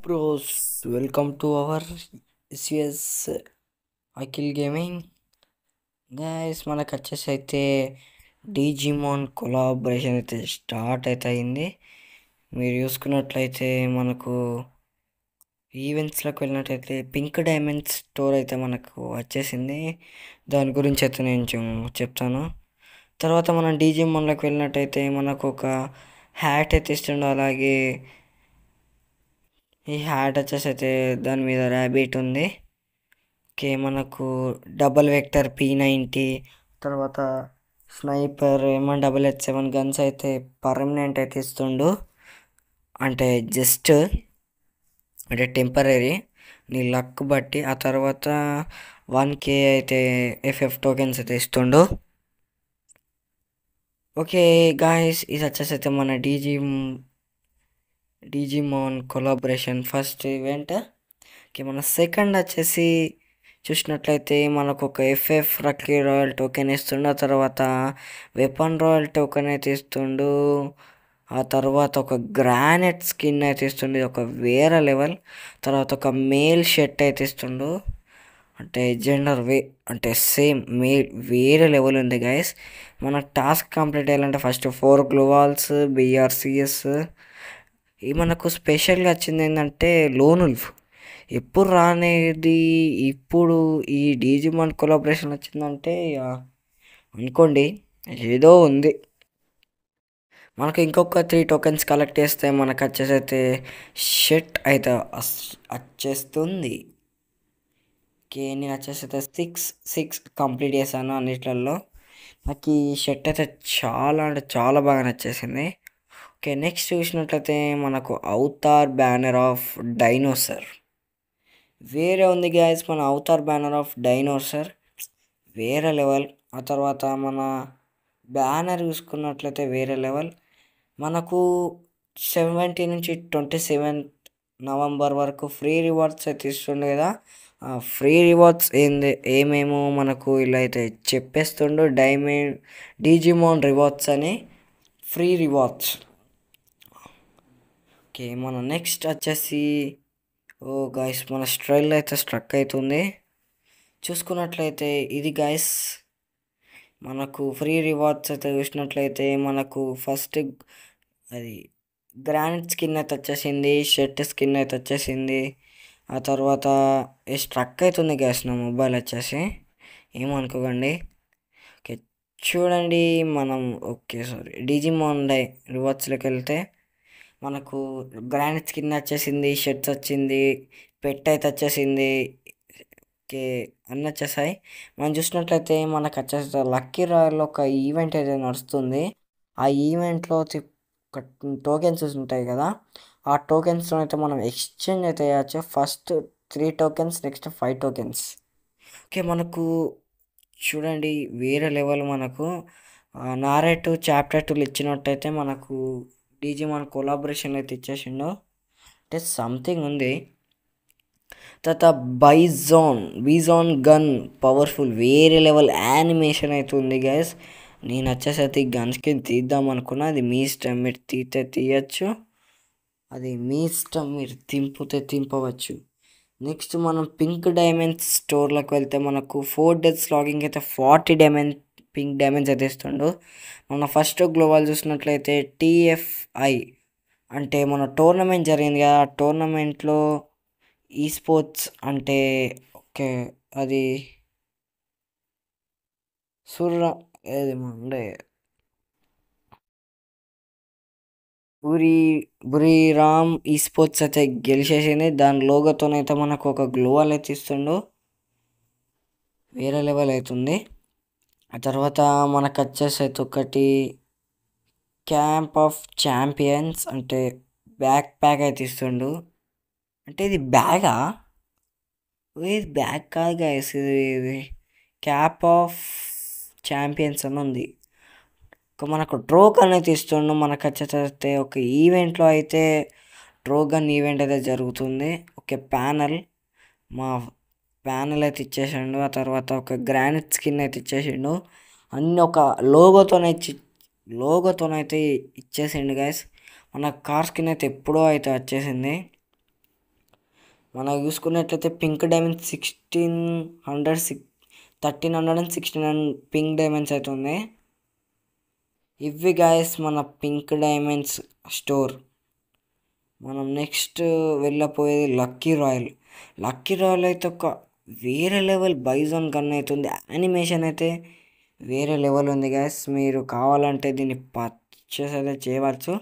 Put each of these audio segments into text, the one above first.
Bros, welcome to our CS Akhil gaming. Guys మనకు వచ్చేసి అయితే డిజిమోన్ కొలాబరేషన్ అయితే స్టార్ట్ అయితే అయింది. మీరు చూసుకున్నట్లయితే మనకు ఈవెంట్స్లోకి వెళ్ళినట్లయితే పింక్ డైమండ్ స్టోర్ అయితే మనకు వచ్చేసింది. దాని గురించి అయితే నేను చెప్తాను. తర్వాత మనం డిజిమోన్లోకి వెళ్ళినట్టయితే మనకు ఒక హ్యాట్ అయితే ఇస్తుండే. అలాగే ఈ హ్యాట్ వచ్చేసి అయితే దాని మీద ర్యాబిట్ ఉంది. ఓకే, మనకు డబల్ వెక్టర్ P90, తర్వాత స్నైపర్ M188 గన్స్ అయితే పర్మనెంట్ అయితే ఇస్తుండు. అంటే జస్ట్ అంటే టెంపరీ నీ లక్ బట్టి. ఆ తర్వాత 1K అయితే FF టోకెన్స్ అయితే ఇస్తుండు. ఓకే గాయస్, ఇది వచ్చేసి అయితే మన డిజిమోన్ కొలాబరేషన్ ఫస్ట్ ఈవెంట్. ఓకే, మన సెకండ్ వచ్చేసి చూసినట్లయితే మనకు ఒక FF రక్కీ రాయల్ టోకెన్ ఇస్తుండు. ఆ తర్వాత వెపన్ రాయల్ టోకెన్ అయితే ఇస్తుండు. ఆ తర్వాత ఒక గ్రానైట్ స్కిన్ అయితే ఇస్తుండు, ఒక వేరే లెవెల్. తర్వాత ఒక మేల్ షర్ట్ అయితే ఇస్తుండు, అంటే జెండర్ అంటే సేమ్ మేల్ వేరే లెవెల్ ఉంది గైస్. మన టాస్క్ కంప్లీట్ అయ్యాలంటే ఫస్ట్ 4 గ్లోవాల్స్ BRCS. ఈ మనకు స్పెషల్గా వచ్చింది ఏంటంటే లోన్ ఉల్ఫ్. ఎప్పుడు రానేది ఇప్పుడు ఈ డిజిమాన్ కొలాబరేషన్ వచ్చిందంటే అనుకోండి ఏదో ఉంది. మనకు ఇంకొక 3 టోకెన్స్ కలెక్ట్ చేస్తే మనకు వచ్చేసి అయితే షర్ట్ అయితే వచ్చేస్తుంది. ఓకే, నేను వచ్చేసి అయితే సిక్స్ కంప్లీట్ చేశాను అన్నిట్లలో. నాకు ఈ షర్ట్ అయితే చాలా అంటే చాలా బాగా నచ్చేసింది. ఓకే, నెక్స్ట్ చూసినట్లయితే మనకు అవతార్ బ్యానర్ ఆఫ్ డైనోసర్ వేరే ఉంది గ్యాస్. మన అవతార్ బ్యానర్ ఆఫ్ డైనోసర్ వేరే లెవెల్. ఆ తర్వాత మన బ్యానర్ చూసుకున్నట్లయితే వేరే లెవెల్. మనకు 17 నుంచి 27 నవంబర్ వరకు ఫ్రీ రివార్డ్స్ అయితే ఇస్తుండే కదా. ఫ్రీ రివార్డ్స్ ఏమేమో మనకు ఇలా అయితే చెప్పేస్తుండు. డిజిమోన్ రివార్డ్స్ అని ఫ్రీ రివార్డ్స్. ఓకే, మన నెక్స్ట్ వచ్చేసి ఓ గాయస్, మన స్ట్రైల్ అయితే స్ట్రక్ అవుతుంది. చూసుకున్నట్లయితే ఇది గాయస్ మనకు ఫ్రీ రివార్డ్స్ అయితే చూసినట్లయితే మనకు ఫస్ట్ అది గ్రానైట్ స్కిన్ అయితే వచ్చేసింది, షర్ట్ స్కిన్ అయితే వచ్చేసింది. ఆ తర్వాత స్ట్రక్ అవుతుంది గ్యాస్ నా మొబైల్ వచ్చేసి, ఏమనుకోకండి. ఓకే, చూడండి మనం ఓకే సారీ డిజిమోన్ రివార్డ్స్లోకి వెళ్తే మనకు గ్రానైట్ స్కిన్ వచ్చేసింది, షర్ట్స్ వచ్చింది, పెట్ అయితే వచ్చేసింది. ఓకే, అన్నీ వచ్చేసాయి. మనం చూసినట్లయితే మనకు వచ్చేసి లక్కీ రాయల్లో ఒక ఈవెంట్ అయితే నడుస్తుంది. ఆ ఈవెంట్లో టోకెన్స్ ఉంటాయి కదా, ఆ టోకెన్స్తో అయితే మనం ఎక్స్చేంజ్ అయితే చేయవచ్చు. First 3 tokens, next 5 tokens. Okay, మనకు చూడండి వేరే లెవెల్. మనకు నారేటివ్ చాప్టర్ 2 ఇచ్చినట్టయితే మనకు డిజిమాన్ కొలాబరేషన్ అయితే ఇచ్చేసిండు, అంటే సంథింగ్ ఉంది. తర్వాత బీజాన్ గన్ పవర్ఫుల్ వేరే లెవెల్ యానిమేషన్ అయితే ఉంది గైస్. నేను వచ్చేసరికి గన్స్కి తీద్దాం అనుకున్నా, అది మీ ఇష్టం, మీరు తీయచ్చు, అది మీ ఇష్టం, మీరు తింపవచ్చు. నెక్స్ట్ మనం పింక్ డైమండ్స్ స్టోర్లోకి వెళ్తే మనకు 4 days లాగింగ్ అయితే 40 పింక్ డైమండ్స్ అయితే ఇస్తుండు. మన ఫస్ట్ గ్లోబల్ చూసినట్లయితే TFI అంటే మన టోర్నమెంట్ జరిగింది కదా, ఆ టోర్నమెంట్లో స్పోర్ట్స్ అంటే ఓకే అది ఏది ఉండే బురీరామ్ స్పోర్ట్స్ అయితే గెలిచేసింది. దాని లోగోతోనైతే మనకు ఒక గ్లోవల్ అయితే ఇస్తుండు, వేరే లెవెల్ అవుతుంది. ఆ తర్వాత మనకు వచ్చేసి అయితే ఒకటి క్యాంప్ ఆఫ్ ఛాంపియన్స్ అంటే బ్యాక్ ప్యాక్ అయితే ఇస్తుండు. అంటే ఇది బ్యాగా? ఇది బ్యాగ్ కాదు గైస్, ఇది క్యాప్ ఆఫ్ ఛాంపియన్స్ అని ఉంది. మనకు ట్రోగన్ అయితే ఇస్తుండు. మనకు వచ్చేస్తే ఒక ఈవెంట్లో అయితే ట్రోగన్ ఈవెంట్ అయితే జరుగుతుంది. ఒక మా ప్యానల్ అయితే ఇచ్చేసిండు. ఆ తర్వాత ఒక గ్రానైట్ స్కిన్ అయితే ఇచ్చేసిండు. అన్నీ ఒక లోగోతోనైతే ఇచ్చేసిండు గైస్. మన కార్ స్కిన్ అయితే ఎప్పుడో అయితే వచ్చేసింది. మనం చూసుకున్నట్లయితే పింక్ డైమండ్ 1369 పింక్ డైమండ్స్ అయితే ఉన్నాయి. ఇవి గాయస్ మన పింక్ డైమండ్స్ స్టోర్. మనం నెక్స్ట్ వెళ్ళపోయేది లక్కీ రాయల్ అయితే ఒక వేరే లెవెల్ బైజాన్ గన్ అవుతుంది. యానిమేషన్ అయితే వేరే లెవెల్ ఉంది గాయస్. మీరు కావాలంటే దీన్ని పర్చేస్ అయితే చేయవచ్చు,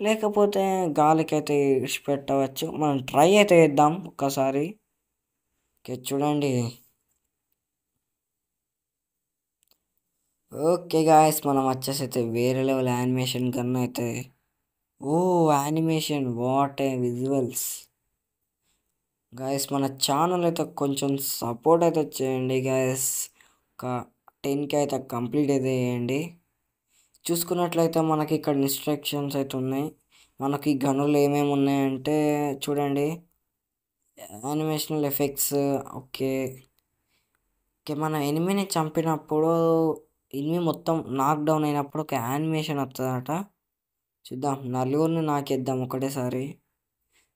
లేకపోతే గాలికి అయితే ఇడిచిపెట్టవచ్చు. మనం ట్రై అయితే చేద్దాం ఒక్కసారి. ఓకే చూడండి. ఓకే గాయస్, మనం వచ్చేసి అయితే వేరే లెవెల్ యానిమేషన్ గన్ అయితే. ఓ animation, what a visuals guys. మన ఛానల్ అయితే కొంచెం సపోర్ట్ అయితే చేయండి గాయస్. ఒక 10K అయితే కంప్లీట్ అయితే చేయండి. చూసుకున్నట్లయితే మనకి ఇక్కడ ఇన్స్ట్రక్షన్స్ అయితే ఉన్నాయి. మనకి గనులు ఏమేమి ఉన్నాయంటే చూడండి. యానిమేషనల్ ఎఫెక్ట్స్. ఓకే ఓకే, మన ఎనిమిని చంపినప్పుడు ఎనిమి మొత్తం నాక్ డౌన్ అయినప్పుడు ఒక యానిమేషన్ వస్తుందట. చూద్దాం, నలుగురిని నాకేద్దాం ఒకటేసారి.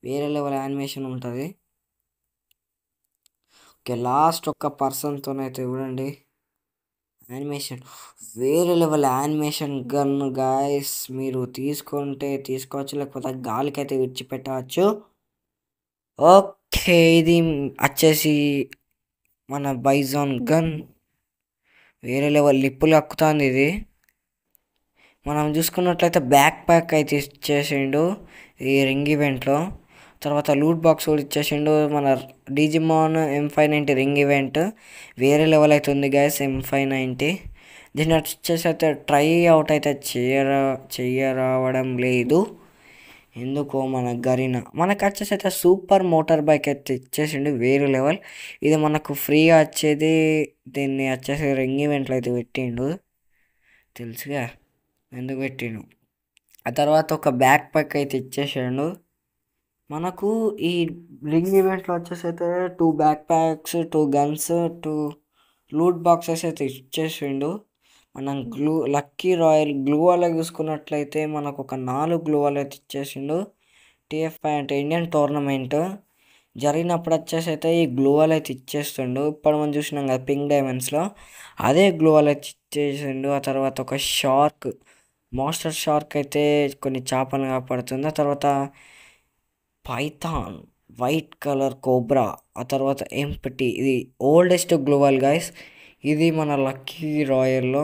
వేరే లెవెల్ యానిమేషన్ ఉంటుంది. ఓకే, లాస్ట్ ఒక్క పర్సన్తోనైతే చూడండి యానిమేషన్. వేరే లెవెల్ యానిమేషన్ గన్ గాయస్. మీరు తీసుకుంటే తీసుకోవచ్చు, లేకపోతే గాలికి అయితే విడిచిపెట్టవచ్చు. ఓకే, ఇది వచ్చేసి మన బైజాన్ గన్. వేరే లెవెల్ లిప్పులు అక్కుతుంది ఇది. మనం చూసుకున్నట్లయితే బ్యాక్ ప్యాక్ అయితే ఇచ్చేసిండు ఈ రింగ్ ఈవెంట్లో. తర్వాత లూట్ బాక్స్ కూడా ఇచ్చేసిండు. మన డిజిమాన్ M590 రింగ్ ఈవెంట్ వేరే లెవెల్ అయితే ఉంది గాయస్. M590 దీన్ని వచ్చేసి అయితే ట్రై అవుట్ అయితే చేయరావడం లేదు ఎందుకో. మన గరీనా మనకు వచ్చేసి అయితే సూపర్ మోటార్ బైక్ అయితే ఇచ్చేసిండు వేరే లెవెల్. ఇది మనకు ఫ్రీగా వచ్చేది. దీన్ని వచ్చేసి రింగ్ ఈవెంట్లో అయితే పెట్టిండు, తెలుసుగా ఎందుకు పెట్టిండు. ఆ తర్వాత ఒక బ్యాక్ ప్యాక్ అయితే ఇచ్చేసాడు మనకు. ఈ రింగ్ ఈవెంట్లో వచ్చేసి అయితే 2 back packs, 2 guns, 2 loot boxes అయితే ఇచ్చేసిండు. మనం లక్కీ రాయల్ గ్లూ వాల్ చూసుకున్నట్లయితే మనకు ఒక 4 గ్లూ వాల్ అయితే ఇచ్చేసిండు. TF5 అంటే ఇండియన్ టోర్నమెంట్ జరిగినప్పుడు వచ్చేసి అయితే ఈ గ్లూ వాల్ అయితే ఇచ్చేస్తుండు. ఇప్పుడు మనం చూసినాం కదా పింక్ డైమండ్స్లో, అదే గ్లూ వాల్ అయితే ఇచ్చేసిండు. ఆ తర్వాత ఒక షార్క్, మాస్టర్ షార్క్ అయితే కొన్ని చేపలు కాపాడుతుంది. ఆ తర్వాత పైథాన్ వైట్ కలర్ కోబ్రా. ఆ తర్వాత ఎంపటి, ఇది ఓల్డెస్ట్ గ్లోవల్ గైస్. ఇది మన లక్కీ రాయల్లో.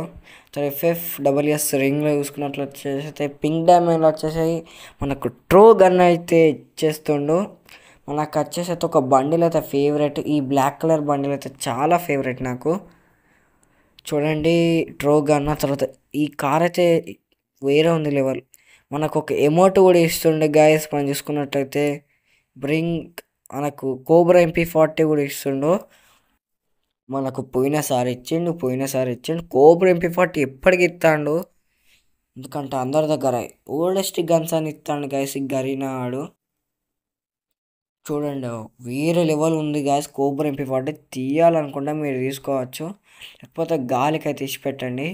తర్వాత FFWS రింగ్లో చూసుకున్నట్లు వచ్చేసి పింక్ డైమండ్లో వచ్చేసి మనకు ట్రో గన్ అయితే ఇచ్చేస్తుండు. మనకు వచ్చేసి అయితే ఒక బండిల్ అయితే ఫేవరెట్. ఈ బ్లాక్ కలర్ బండిల్ అయితే చాలా ఫేవరెట్ నాకు. చూడండి ట్రో గన్. తర్వాత ఈ కార్ అయితే వేరే ఉంది లెవెల్. మనకు ఒక ఎమోట్ కూడా ఇస్తుండే గాయస్. మనం చూసుకున్నట్టయితే బ్రింగ్ మనకు కోబ్రా MP40 కూడా ఇస్తుండు. మనకు పోయినసారి ఇచ్చిండు. కోబ్రా MP40 ఎప్పటికి ఇస్తాడు, ఎందుకంటే అందరి దగ్గర ఓల్డెస్ట్ గన్స్ అని ఇస్తాడు గాయస్. ఈ గరీనా ఆడు చూడండి వేరే లెవెల్ ఉంది గాయస్. కోబ్రా MP40 తీయాలనుకుంటే మీరు తీసుకోవచ్చు, లేకపోతే గాలికి అయితే తీసి పెట్టండి.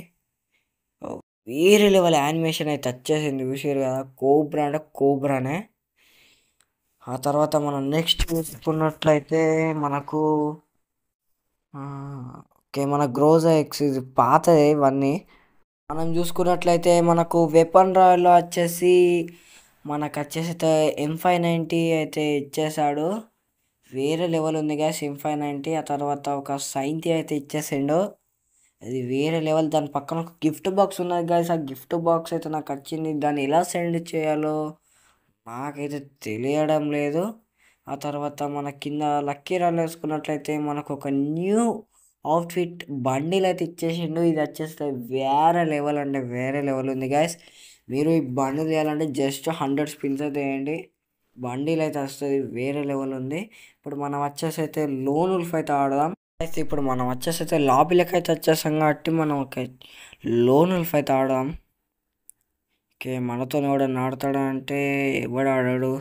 వేరే లెవెల్ యానిమేషన్ అయితే వచ్చేసింది, చూసారు కదా. కోబ్రా అంటే కోబ్రానే. ఆ తర్వాత మనం నెక్స్ట్ చూసుకున్నట్లయితే మనకు ఓకే మన గ్రోజా ఎక్స్, ఇది పాతదే ఇవన్నీ. మనం చూసుకున్నట్లయితే మనకు వెపన్ రాయల్లో వచ్చేసి మనకు వచ్చేసి M590 అయితే ఇచ్చేసాడు. వేరే లెవెల్ ఉంది గ్యాస్ M590. ఆ తర్వాత ఒక సైంతి అయితే ఇచ్చేసిండు, అది వేరే లెవెల్. దాని పక్కన ఒక గిఫ్ట్ బాక్స్ ఉన్నది గాయస్. ఆ గిఫ్ట్ బాక్స్ అయితే నాకు వచ్చింది. దాన్ని ఎలా సెండ్ చేయాలో నాకైతే తెలియడం లేదు. ఆ తర్వాత మన కింద లక్కీ రాయల్ వేసుకున్నట్లయితే మనకు ఒక న్యూ అవుట్ఫిట్ బండిల్ అయితే ఇచ్చేసిండు. ఇది వచ్చేస్తే వేరే లెవెల్ అంటే వేరే లెవెల్ ఉంది గాయస్. మీరు ఈ బండిల్ చేయాలంటే జస్ట్ 100 స్పిన్స్ అయితే వేయండి, బండిల్ అయితే వస్తుంది. వేరే లెవెల్ ఉంది. ఇప్పుడు మనం వచ్చేసి అయితే లోన్ ఉల్ఫ్ అయితే ఆడదాం. అయితే ఇప్పుడు మనం వచ్చేసి అయితే లాబీలకి అయితే వచ్చేసాం కాబట్టి మనం ఒక లోన్ ఉల్ఫ్ అయితే ఆడదాం. ఓకే, మనతో ఎవడన్నా ఆడతాడా అంటే ఎవడు ఆడాడు.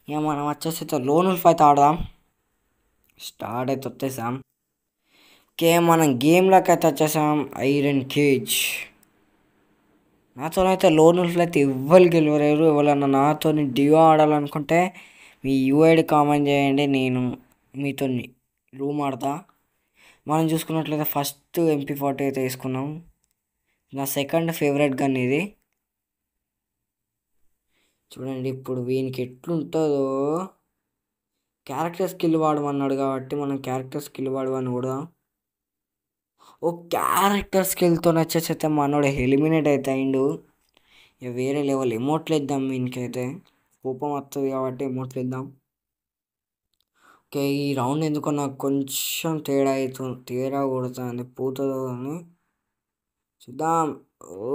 ఇక మనం వచ్చేసి అయితే లోన్ ఉల్ఫ్ అయితే ఆడదాం. స్టార్ట్ అయితే వచ్చేసాం. ఓకే, మనం గేమ్లోకి అయితే వచ్చేసాం. Iron cage. నాతోనైతే లోన్ ఉల్ఫ్లో అయితే ఎవ్వరు గెలవలేరు. ఎవరన్నా నాతో డియో ఆడాలనుకుంటే మీ యూఐడి కామెంట్ చేయండి, నేను మీతో రూమ్ ఆడతా. మనం చూసుకున్నట్లయితే ఫస్ట్ MP40 అయితే వేసుకున్నాం. నా సెకండ్ ఫేవరెట్ గన్ ఇది. చూడండి ఇప్పుడు వీనికి ఎట్లుంటుందో. క్యారెక్టర్ స్కిల్ వాడమన్నాడు కాబట్టి మనం క్యారెక్టర్ స్కిల్ వాడమని కూడా. ఓ క్యారెక్టర్ స్కిల్తో వచ్చేసి అయితే మనోడు ఎలిమినేట్ అవుతాయిండు. ఇక వేరే లెవెల్ ఎమోట్లు ఇద్దాం వీనికైతే. కోపం వస్తుంది కాబట్టి ఎమోట్లు ఇద్దాం. ఓకే ఈ రౌండ్ ఎందుకో నాకు కొంచెం తేడా కొడుతుంది, పోతుందో అని చూద్దాం. ఓ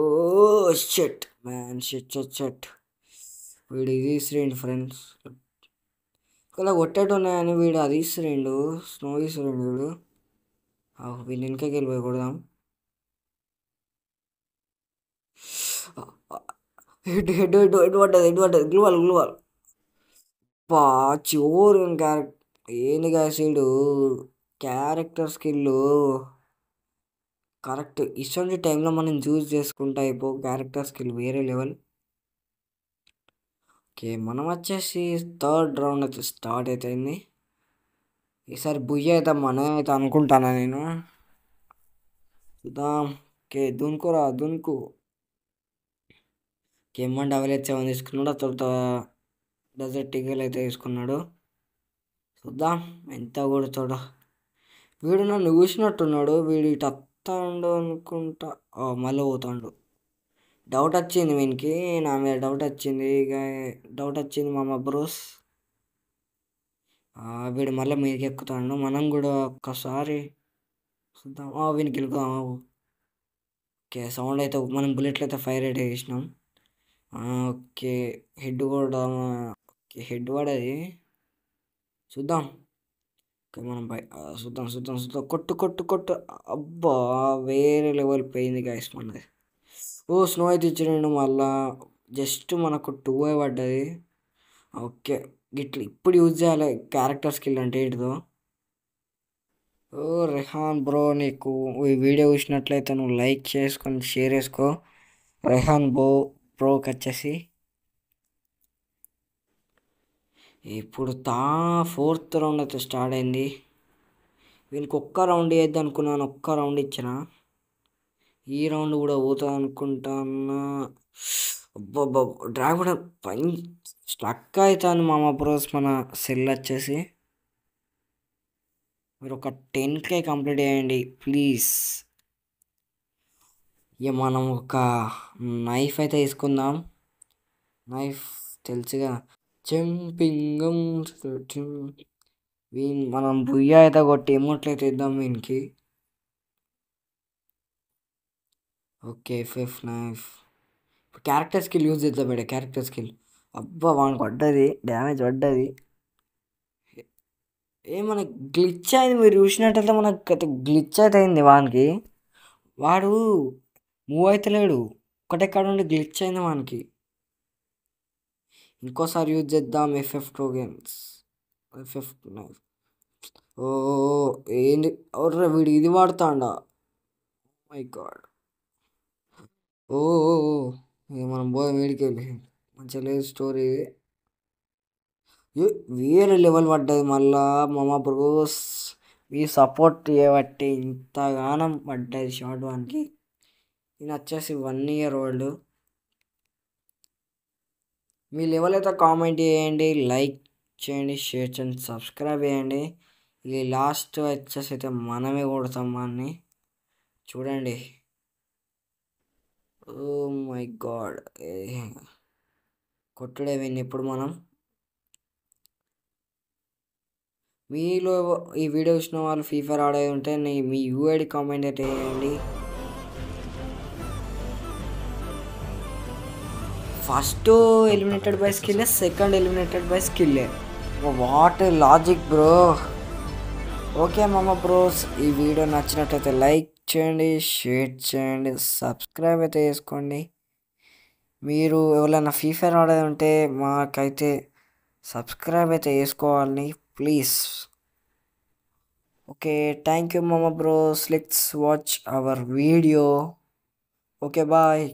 షట్ మ్యాన్, షట్. వీడు ఇది ఇసిరేండు ఫ్రెండ్స్. ఇలా కొట్టేటు ఉన్నాయని వీడు అది ఇసిరేండు, స్నో ఇసిరేండు వీడు. వీళ్ళు వెనకకి వెళ్ళిపోయి కొడదాం. హెడ్ పడ్డది గ్లూవాల్ పా చివరు ఏంది కాసీడు క్యారెక్టర్ స్కిల్ కరెక్ట్. ఇటువంటి టైంలో మనం చూస్ చేసుకుంటా అయిపో. క్యారెక్టర్ స్కిల్ వేరే లెవెల్. ఓకే మనం వచ్చేసి థర్డ్ రౌండ్ అయితే స్టార్ట్ అవుతుంది. ఈసారి బుయ్య అవుతాం మనం అయితే అనుకుంటానా నేను. చూద్దాం. ఓకే దున్కు. కేమన్ WH7 తీసుకున్నాడు, ఆ తర్వాత డెజర్ట్ ఈగల్ అయితే తీసుకున్నాడు. చూద్దాం ఎంత కొడతాడో. వీడు నన్ను చూసినట్టున్నాడు, వీడు ఇటు వస్తాడు అనుకుంటా. మళ్ళీ పోతాడు. డౌట్ వచ్చింది వీనికి, నా మీద డౌట్ వచ్చింది. ఇక డౌట్ వచ్చింది మామ బ్రోస్. వీడు మళ్ళీ మీదకి ఎక్కుతాడు. మనం కూడా ఒక్కసారి చూద్దాం. వీనికి వెళ్దాం. ఓకే సౌండ్ అయితే మనం బుల్లెట్లు అయితే ఫైర్ అయితే చేసినాం. ఓకే హెడ్ కూడా. ఓకే హెడ్ పడది. చూద్దాం. ఓకే మనం చూద్దాం. కొట్టు. అబ్బా వేరే లెవెల్ పోయింది గాయస్ మనది. స్నో అయితే ఇచ్చినాడు మళ్ళా. జస్ట్ మనకు 2 పడ్డది. ఓకే గిట్ల ఇప్పుడు యూజ్ చేయాలి క్యారెక్టర్ స్కిల్ అంటే ఏంటిదో. రెహాన్ బ్రో, నీకు ఈ వీడియో చూసినట్లయితే నువ్వు లైక్ చేసుకొని షేర్ చేసుకో. రెహాన్ బ్రోకి వచ్చేసి ఇప్పుడు 4th రౌండ్ అయితే స్టార్ట్ అయింది. వీనికి ఒక్క రౌండ్ వేద్దాం అనుకున్నాను, ఒక్క రౌండ్ ఇచ్చిన. ఈ రౌండ్ కూడా పోతుంది అనుకుంటాను. అబ్బా డ్రాగన్ పైన స్ట్రక్ అవుతుంది మామ బ్రోస్. మన సెల్ వచ్చేసి మీరు ఒక 10K కంప్లీట్ చేయండి ప్లీజ్. ఇక మనం ఒక నైఫ్ అయితే తీసుకుందాం. నైఫ్ తెలుసుగా, చెంపింగం. మనం బుయ్య అయితే కొట్టి ఎమోట్లయితే ఇద్దాం వీనికి. Okay fifth knife. Character skill use చేద్దాం మేడం. Character skill. అబ్బా వానికి పడ్డది, డ్యామేజ్ పడ్డది. మనకి గ్లిచ్ అయింది. మీరు చూసినట్టయితే మనకు గ్లిచ్ అయితే అయింది వానికి. వాడు మూవ్ అయితే లేడు, ఒకటే కాడ నుండి గ్లిచ్ అయింది వానికి. ఇంకోసారి యూజ్ చేద్దాం FF2 గేమ్స్. Fifth knife. ఏంది వీడు ఇది వాడుతాడా. My God. మనం పోయి వీడికి వెళ్ళి మంచిగా లేదు స్టోరీ. వేరే లెవెల్ పడ్డది మళ్ళా మామ బ్రోస్. మీ సపోర్ట్ చేయబట్టి ఇంతగానం పడ్డది షార్ట్ వానికి. నేను వచ్చేసి 1 year old. మీ లెవెల్ అయితే కామెంట్ చేయండి, లైక్ చేయండి, షేర్ చేయండి, సబ్స్క్రైబ్ చేయండి. ఇది లాస్ట్ వచ్చేసి అయితే మనమే కొడతాం అన్ని. చూడండి. Oh my god. కొట్టుడే విన్. ఇప్పుడు మనం మీలో ఈ వీడియో చూసిన వాళ్ళు ఫ్రీ ఫైర్ ఆడే ఉంటే మీ యూఐడి కామెంట్ అయితే చేయండి. First eliminated by skill, second eliminated by skill. What logic bro. Okay మామ బ్రోస్, ఈ వీడియో నచ్చినట్లయితే లైక్ చేయండి, షేర్ చేయండి, సబ్స్క్రైబ్ అయితే చేసుకోండి. మీరు ఎవరైనా ఫ్రీ ఫైర్ ఆడేది ఉంటే మాకైతే సబ్స్క్రైబ్ అయితే చేసుకోవాలని ప్లీజ్. ఓకే థ్యాంక్ యూ మామ bros. Let's watch our video. Okay bye.